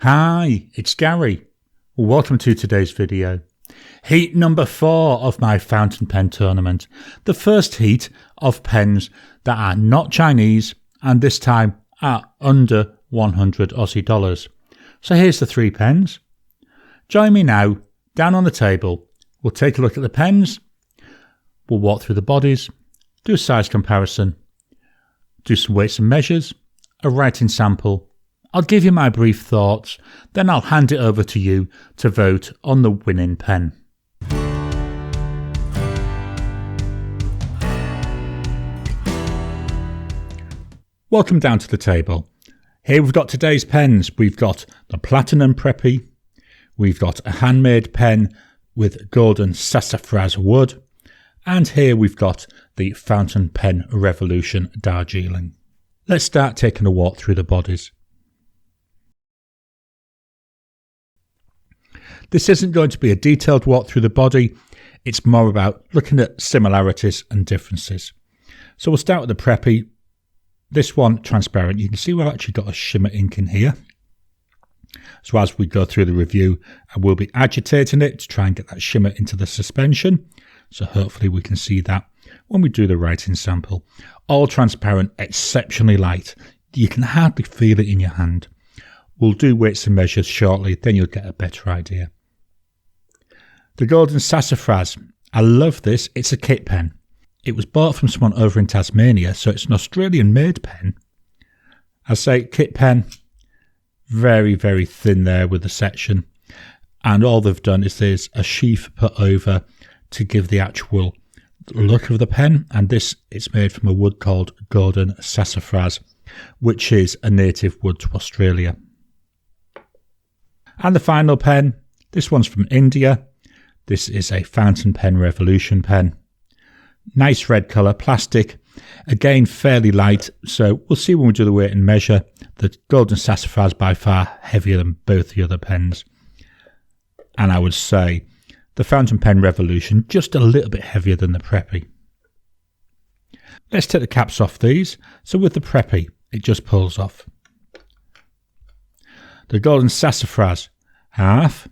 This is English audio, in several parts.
Hi, it's Gary. Welcome to today's video. Heat number 4 of my fountain pen tournament. The first heat of pens that are not Chinese and this time are under 100 Aussie dollars. So here's the 3 pens. Join me now, down on the table. We'll take a look at the pens. We'll walk through the bodies, do a size comparison, do some weights and measures, a writing sample. I'll give you my brief thoughts, then I'll hand it over to you to vote on the winning pen. Welcome down to the table. Here we've got today's pens. We've got the Platinum Preppy, we've got a Handmade pen with golden Sassafras wood, and here we've got the Fountain Pen Revolution Darjeeling. Let's start taking a walk through the bodies. This isn't going to be a detailed walk through the body, it's more about looking at similarities and differences. So we'll start with the Preppy. This one, transparent. You can see we've actually got a shimmer ink in here. So as we go through the review, I will be agitating it to try and get that shimmer into the suspension. So hopefully we can see that when we do the writing sample. All transparent, exceptionally light. You can hardly feel it in your hand. We'll do weights and measures shortly, then you'll get a better idea. The golden Sassafras. I love this. It's a kit pen. It was bought from someone over in Tasmania, so it's an Australian-made pen. I say kit pen, very, very thin there with the section. And all they've done is there's a sheath put over to give the actual look of the pen. And this, it's made from a wood called golden Sassafras, which is a native wood to Australia. And the final pen, this one's from India. This is a Fountain Pen Revolution pen. Nice red colour, plastic, again fairly light, so we'll see when we do the weight and measure. The golden Sassafras by far heavier than both the other pens. And I would say the Fountain Pen Revolution just a little bit heavier than the Preppy. Let's take the caps off these. So with the Preppy, it just pulls off. The golden Sassafras, half,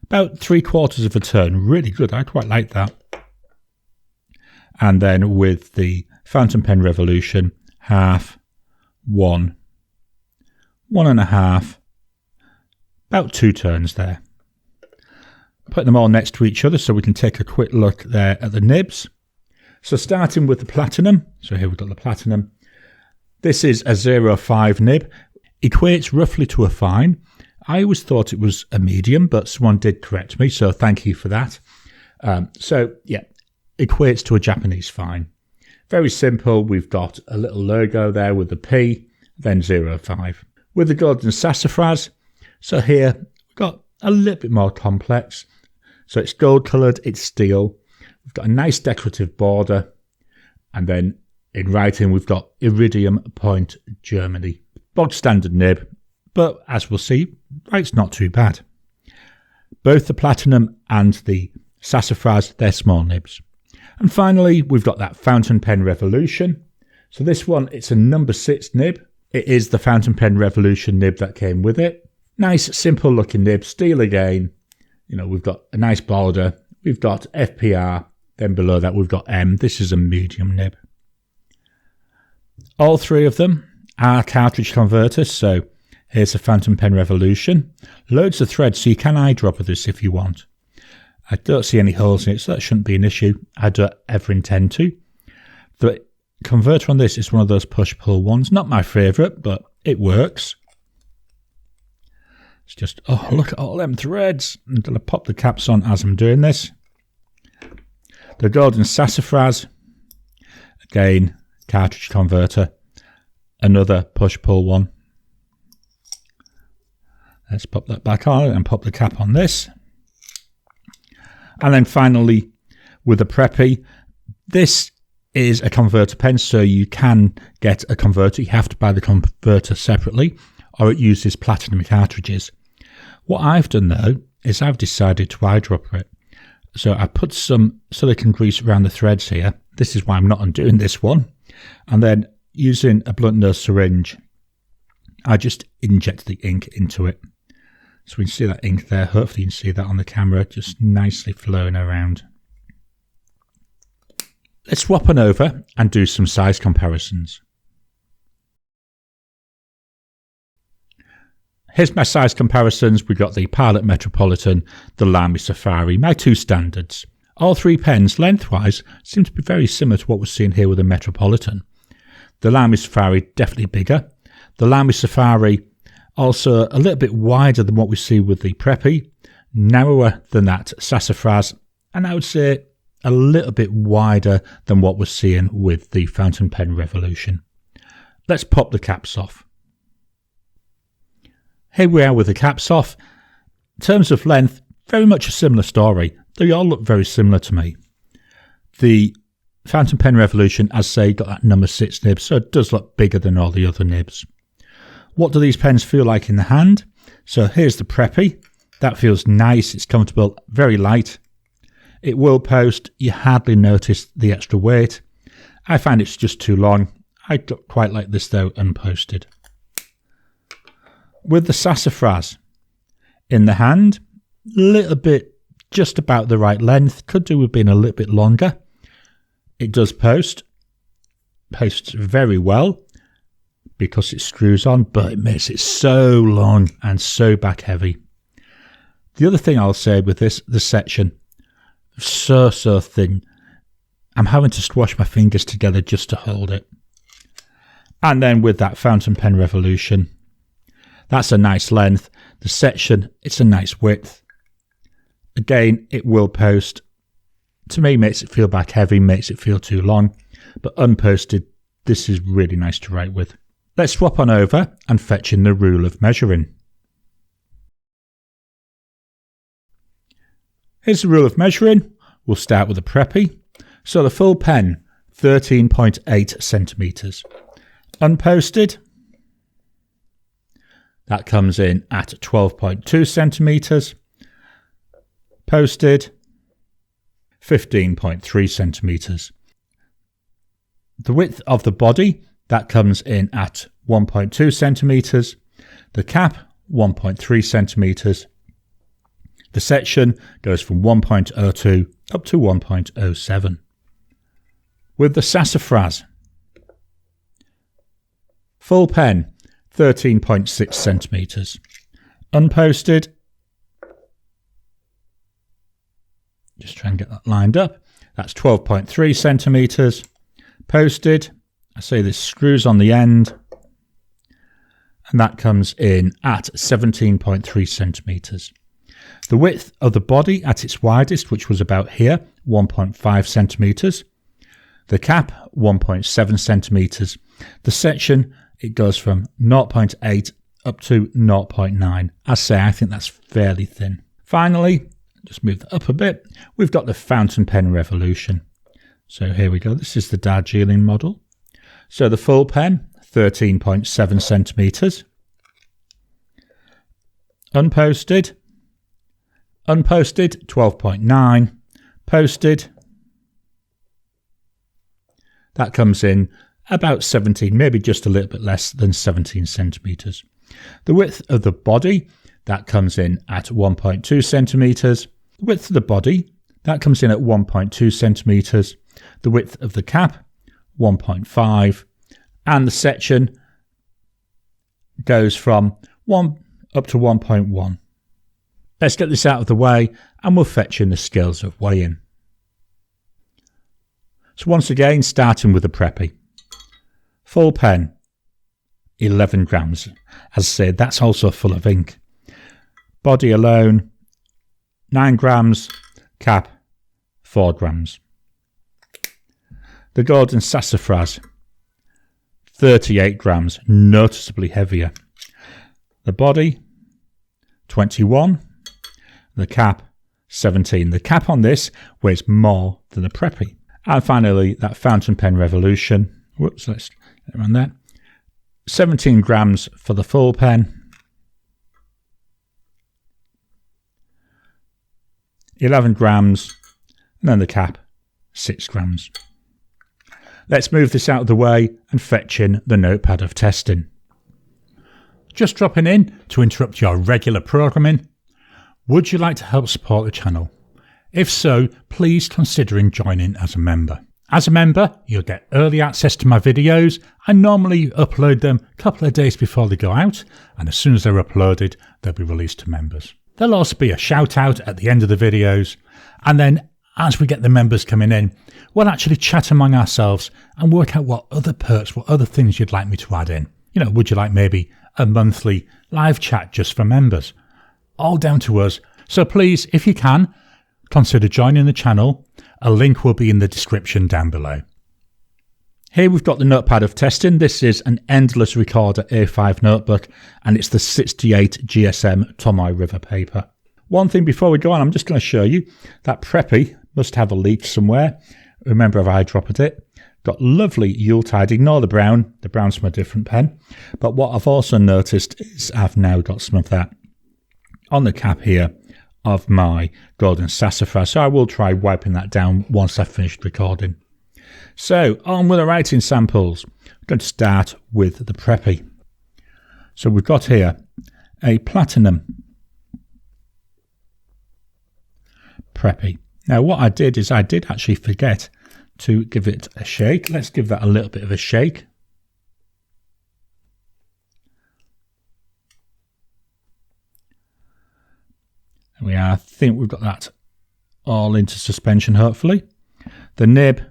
about 3/4 of a turn, really good, I quite like that. And then with the Fountain Pen Revolution, half, 1, 1.5, about 2 turns there. Put them all next to each other so we can take a quick look there at the nibs. So starting with the Platinum, so here we've got the Platinum. This is a 0.5 nib, equates roughly to a fine. I always thought it was a medium, but someone did correct me, so thank you for that. So yeah, equates to a Japanese fine. Very simple. We've got a little logo there with the P, then 0.5. With the golden Sassafras, so here we've got a little bit more complex. So it's gold coloured, it's steel. We've got a nice decorative border. And then in writing, we've got Iridium Point Germany. Bog standard nib, but as we'll see, it's not too bad. Both the Platinum and the Sassafras, they're small nibs. And finally, we've got that Fountain Pen Revolution. So this one, it's a number 6 nib. It is the Fountain Pen Revolution nib that came with it. Nice, simple looking nib, steel again. You know, we've got a nice border. We've got FPR. Then below that, we've got M. This is a medium nib. All 3 of them are cartridge converters. So here's the Fountain Pen Revolution. Loads of thread, so you can eyedropper this if you want. I don't see any holes in it, so that shouldn't be an issue. I don't ever intend to. The converter on this is one of those push-pull ones. Not my favourite, but it works. It's just, oh, look at all them threads. I'm going to pop the caps on as I'm doing this. The golden Sassafras. Again, cartridge converter. Another push-pull one. Let's pop that back on and pop the cap on this. And then finally, with the Preppy, this is a converter pen, so you can get a converter. You have to buy the converter separately, or it uses platinum cartridges. What I've done, though, is I've decided to eyedropper it. So I put some silicone grease around the threads here. This is why I'm not undoing this one. And then using a blunt nose syringe, I just inject the ink into it. So we can see that ink there. Hopefully you can see that on the camera, just nicely flowing around. Let's swap on over and do some size comparisons. Here's my size comparisons. We've got the Pilot Metropolitan, the Lamy Safari, my two standards. All three pens, lengthwise, seem to be very similar to what we're seeing here with the Metropolitan. The Lamy Safari, definitely bigger. The Lamy Safari, also a little bit wider than what we see with the Preppy, narrower than that Sassafras, and I would say a little bit wider than what we're seeing with the Fountain Pen Revolution. Let's pop the caps off. Here we are with the caps off. In terms of length, very much a similar story. They all look very similar to me. The Fountain Pen Revolution, as I say, got that number 6 nib, so it does look bigger than all the other nibs. What do these pens feel like in the hand? So here's the Preppy. That feels nice, it's comfortable, very light. It will post, you hardly notice the extra weight. I find it's just too long. I don't quite like this though, unposted. With the Sassafras in the hand, a little bit just about the right length, could do with being a little bit longer. It does posts very well because it screws on, but it makes it so long and so back heavy. The other thing I'll say with this, the section, so thin. I'm having to squash my fingers together just to hold it. And then with that Fountain Pen Revolution, that's a nice length. The section, it's a nice width. Again, it will post. To me, makes it feel back heavy, makes it feel too long. But unposted, this is really nice to write with. Let's swap on over and fetch in the rule of measuring. Here's the rule of measuring. We'll start with the Preppy. So the full pen, 13.8 centimetres. Unposted, that comes in at 12.2 centimetres. Posted, 15.3 centimetres. The width of the body, that comes in at 1.2 centimetres. The cap, 1.3 centimetres. The section goes from 1.02 up to 1.07. With the Sassafras, full pen, 13.6 centimetres. Unposted, just try and get that lined up, that's 12.3 centimetres. Posted, I say this screws on the end, and that comes in at 17.3 centimetres. The width of the body at its widest, which was about here, 1.5 centimetres. The cap, 1.7 centimetres. The section, it goes from 0.8 up to 0.9. I say, I think that's fairly thin. Finally, just move that up a bit, we've got the Fountain Pen Revolution. So here we go, this is the Darjeeling model. So the full pen, 13.7 centimetres. Unposted, 12.9. Posted, that comes in about 17, maybe just a little bit less than 17 centimetres. The width of the body, that comes in at 1.2 centimetres. The width of the body, that comes in at 1.2 centimetres. The width of the cap, 1.5. And the section goes from 1 up to 1.1. Let's get this out of the way and we'll fetch in the scales of weighing. So once again, starting with the Preppy. Full pen, 11 grams. As I said, that's also full of ink. Body alone, 9 grams. Cap, 4 grams. The Golden Sassafras, 38 grams, noticeably heavier. The body, 21. The cap, 17. The cap on this weighs more than the Preppy. And finally, that Fountain Pen Revolution. Whoops, let's get around that. 17 grams for the full pen. 11 grams. And then the cap, 6 grams. Let's move this out of the way and fetch in the notepad of testing. Just dropping in to interrupt your regular programming. Would you like to help support the channel? If so, please consider joining as a member. As a member, you'll get early access to my videos. I normally upload them a couple of days before they go out, and as soon as they're uploaded, they'll be released to members. There'll also be a shout out at the end of the videos, and then as we get the members coming in, we'll actually chat among ourselves and work out what other perks, what other things you'd like me to add in. You know, would you like maybe a monthly live chat just for members? All down to us. So please, if you can, consider joining the channel. A link will be in the description down below. Here we've got the notepad of testing. This is an Endless Recorder A5 notebook, and it's the 68 GSM Tomoe River paper. One thing before we go on, I'm just going to show you that Preppy must have a leak somewhere. Remember, I've eyedropped it. Got lovely Yuletide. Ignore the brown's from a different pen. But what I've also noticed is I've now got some of that on the cap here of my golden sassafras. So I will try wiping that down once I've finished recording. So on with the writing samples. I'm going to start with the Preppy. So we've got here a platinum Preppy. Now what I did is I did actually forget to give it a shake. Let's give that a little bit of a shake. There we are. I think we've got that all into suspension, hopefully. The nib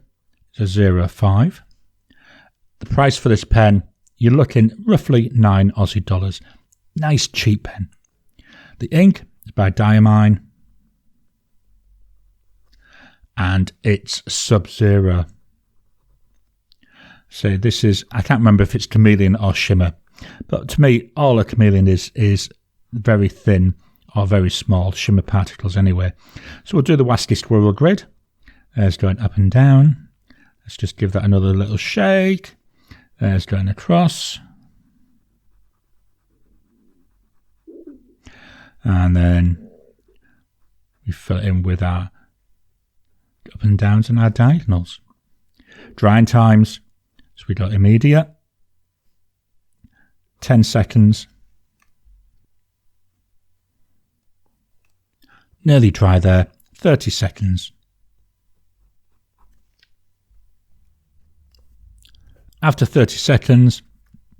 is a 0.5. The price for this pen, you're looking roughly $9 Aussie. Nice cheap pen. The ink is by Diamine, and it's Subzero. So this is, I can't remember if it's chameleon or shimmer, but to me all a chameleon is very thin or very small shimmer particles anyway. So we'll do the Wasky Squirrel grid. There's going up and down. Let's just give that another little shake. There's going across. And then we fill it in with our up and downs and our diagonals. Drying times. So we got immediate. 10 seconds. Nearly dry there, 30 seconds. After 30 seconds,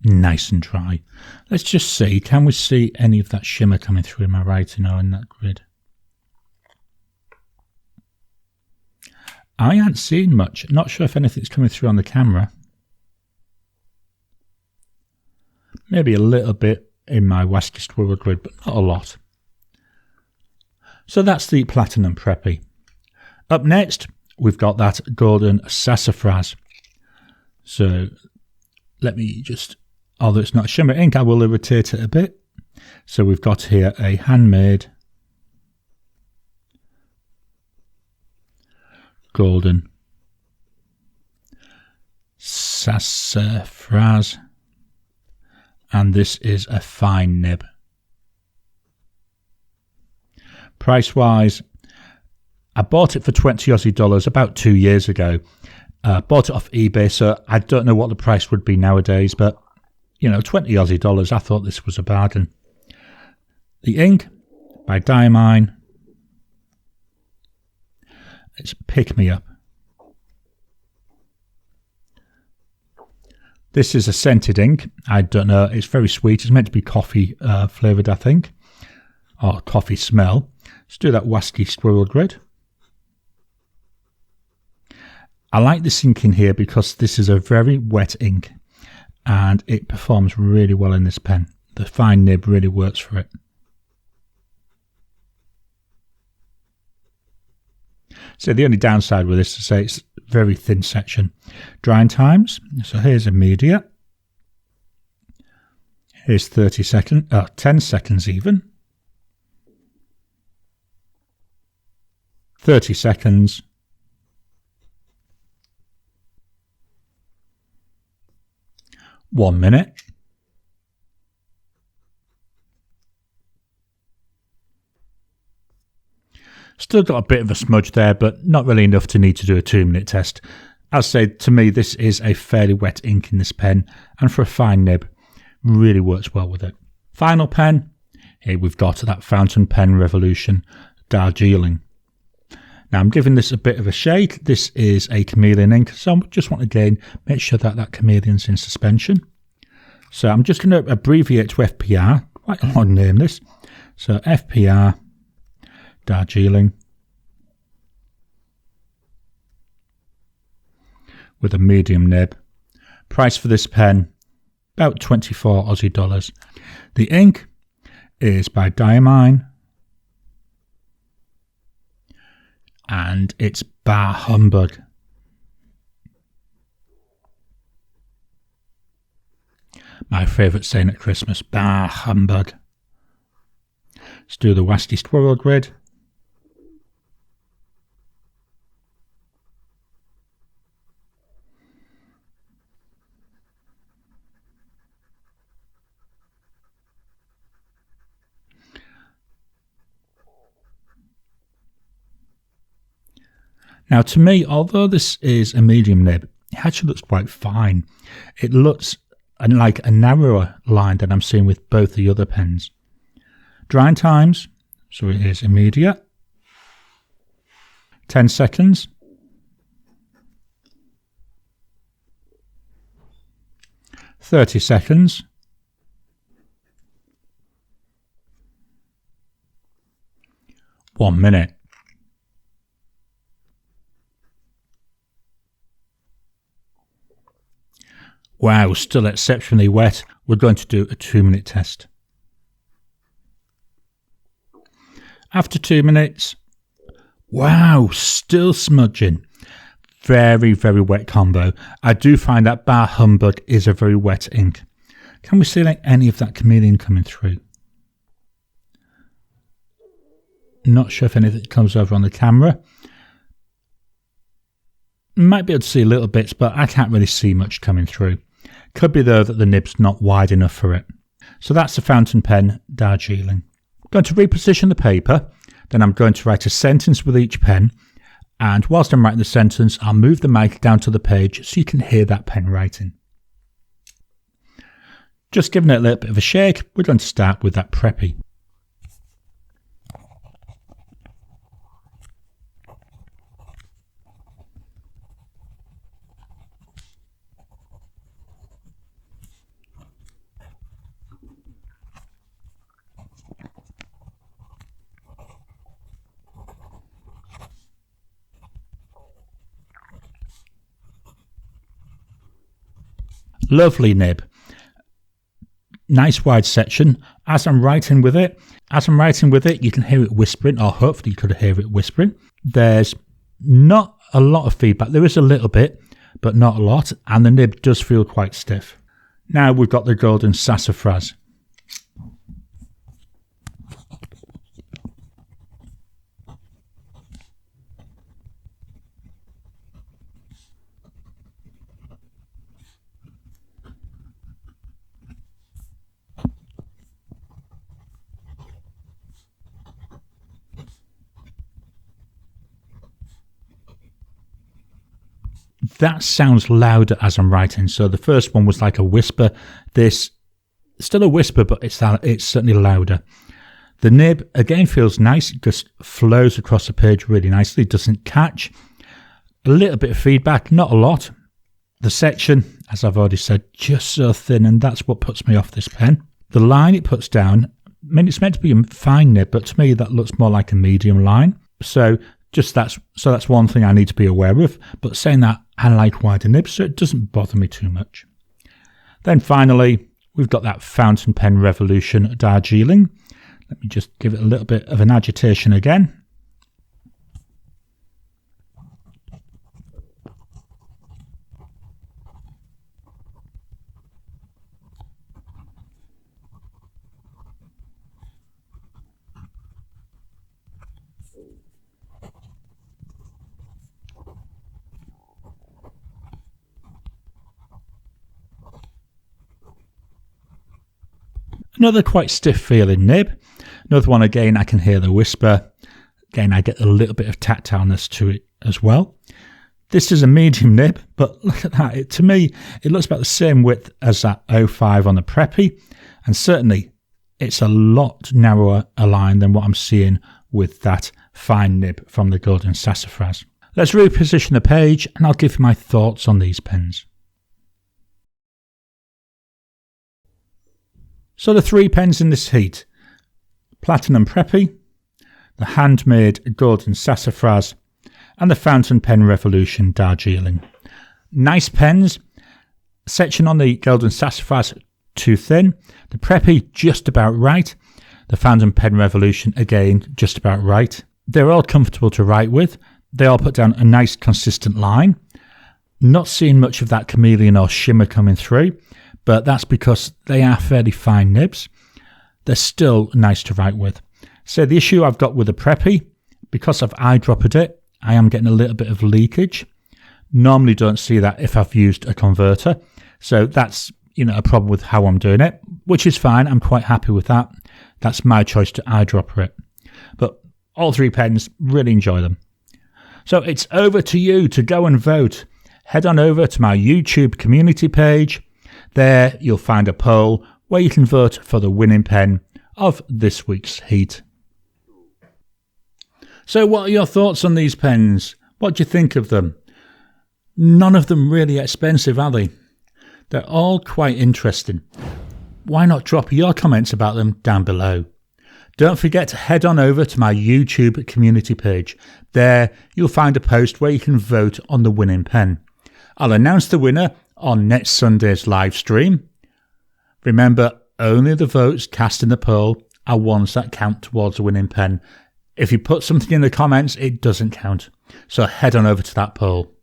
nice and dry. Let's just see, can we see any of that shimmer coming through in my writing or in that grid? I ain't seen much. Not sure if anything's coming through on the camera. Maybe a little bit in my Wasky Squirrel grid, but not a lot. So that's the Platinum Preppy. Up next, we've got that golden sassafras. So let me just, although it's not shimmer ink, I will irritate it a bit. So we've got here a Handmade golden sassafras, and this is a fine nib. Price wise, I bought it for $20 Aussie about 2 years ago. Bought it off eBay, so I don't know what the price would be nowadays, but you know, $20 Aussie, I thought this was a bargain. The ink by Diamine. It's Pick Me Up. This is a scented ink. I don't know, it's very sweet. It's meant to be coffee flavoured, I think, or coffee smell. Let's do that Wasky Squirrel grid. I like this ink in here because this is a very wet ink and it performs really well in this pen. The fine nib really works for it. So the only downside with this is to say it's very thin section. Drying times. So here's immediate. Here's 30 seconds, 10 seconds even. 30 seconds. One minute. Still got a bit of a smudge there, but not really enough to need to do a 2-minute test. As I say, to me, this is a fairly wet ink in this pen, and for a fine nib, really works well with it. Final pen, here we've got that Fountain Pen Revolution Darjeeling. Now I'm giving this a bit of a shake. This is a chameleon ink, so I just want to again make sure that that chameleon's in suspension. So I'm just going to abbreviate to FPR, quite a long name this. So FPR Darjeeling with a medium nib. Price for this pen, about 24 Aussie dollars. The ink is by Diamine and it's Bar Humbug. My favourite saying at Christmas, Bar Humbug. Let's do the Wasty Squirrel grid. Now to me, although this is a medium nib, it actually looks quite fine. It looks like a narrower line than I'm seeing with both the other pens. Drying times, so it is immediate. 10 seconds. "30 seconds. "1 minute. Wow, still exceptionally wet. We're going to do a 2-minute test. After 2 minutes, wow, still smudging. Very, very wet combo. I do find that Bar Humbug is a very wet ink. Can we see like any of that chameleon coming through? Not sure if anything comes over on the camera. Might be able to see little bits, but I can't really see much coming through. Could be though that the nib's not wide enough for it. So that's the Fountain Pen Darjeeling. I'm going to reposition the paper, then I'm going to write a sentence with each pen, and whilst I'm writing the sentence, I'll move the mic down to the page so you can hear that pen writing. Just giving it a little bit of a shake, we're going to start with that Preppy. Lovely nib. Nice wide section. As I'm writing with it, you can hear it whispering, or hopefully you could hear it whispering. There's not a lot of feedback. There is a little bit, but not a lot, and the nib does feel quite stiff. Now we've got the golden Sassafras. That sounds louder as I'm writing. So the first one was like a whisper. This still a whisper, but it's certainly louder. The nib again feels nice. It just flows across the page really nicely. Doesn't catch. A little bit of feedback, not a lot. The section, as I've already said, just so thin, and that's what puts me off this pen. The line it puts down, I mean, it's meant to be a fine nib, but to me that looks more like a medium line. So that's one thing I need to be aware of. But saying that, I like wider nibs, so it doesn't bother me too much. Then finally, we've got that Fountain Pen Revolution Darjeeling. Let me just give it a little bit of an agitation again. Another quite stiff feeling nib. Another one again, I can hear the whisper. Again, I get a little bit of tactileness to it as well. This is a medium nib, but look at that. To me, it looks about the same width as that 05 on the Preppy. And certainly it's a lot narrower a line than what I'm seeing with that fine nib from the Golden Sassafras. Let's reposition the page and I'll give you my thoughts on these pens. So the 3 pens in this heat: Platinum Preppy, the Handmade Golden Sassafras, and the Fountain Pen Revolution Darjeeling. Nice pens. Section on the Golden Sassafras too thin, the Preppy just about right, the Fountain Pen Revolution again just about right. They're all comfortable to write with. They all put down a nice consistent line. Not seeing much of that chameleon or shimmer coming through, but that's because they are fairly fine nibs. They're still nice to write with. So the issue I've got with the Preppy, because I've eyedroppered it, I am getting a little bit of leakage. Normally don't see that if I've used a converter. So that's, a problem with how I'm doing it, which is fine. I'm quite happy with that. That's my choice to eyedropper it. But all 3 pens, really enjoy them. So it's over to you to go and vote. Head on over to my YouTube community page. There you'll find a poll where you can vote for the winning pen of this week's heat. So what are your thoughts on these pens? What do you think of them? None of them really expensive, are they? They're all quite interesting. Why not drop your comments about them down below? Don't forget to head on over to my YouTube community page. There you'll find a post where you can vote on the winning pen. I'll announce the winner on next Sunday's live stream. Remember, only the votes cast in the poll are ones that count towards the winning pen. If you put something in the comments, it doesn't count. So head on over to that poll.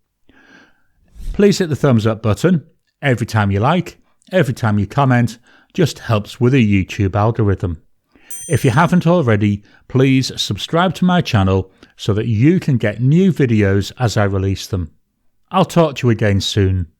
Please hit the thumbs up button. Every time you like, every time you comment, just helps with the YouTube algorithm. If you haven't already, please subscribe to my channel so that you can get new videos as I release them. I'll talk to you again soon.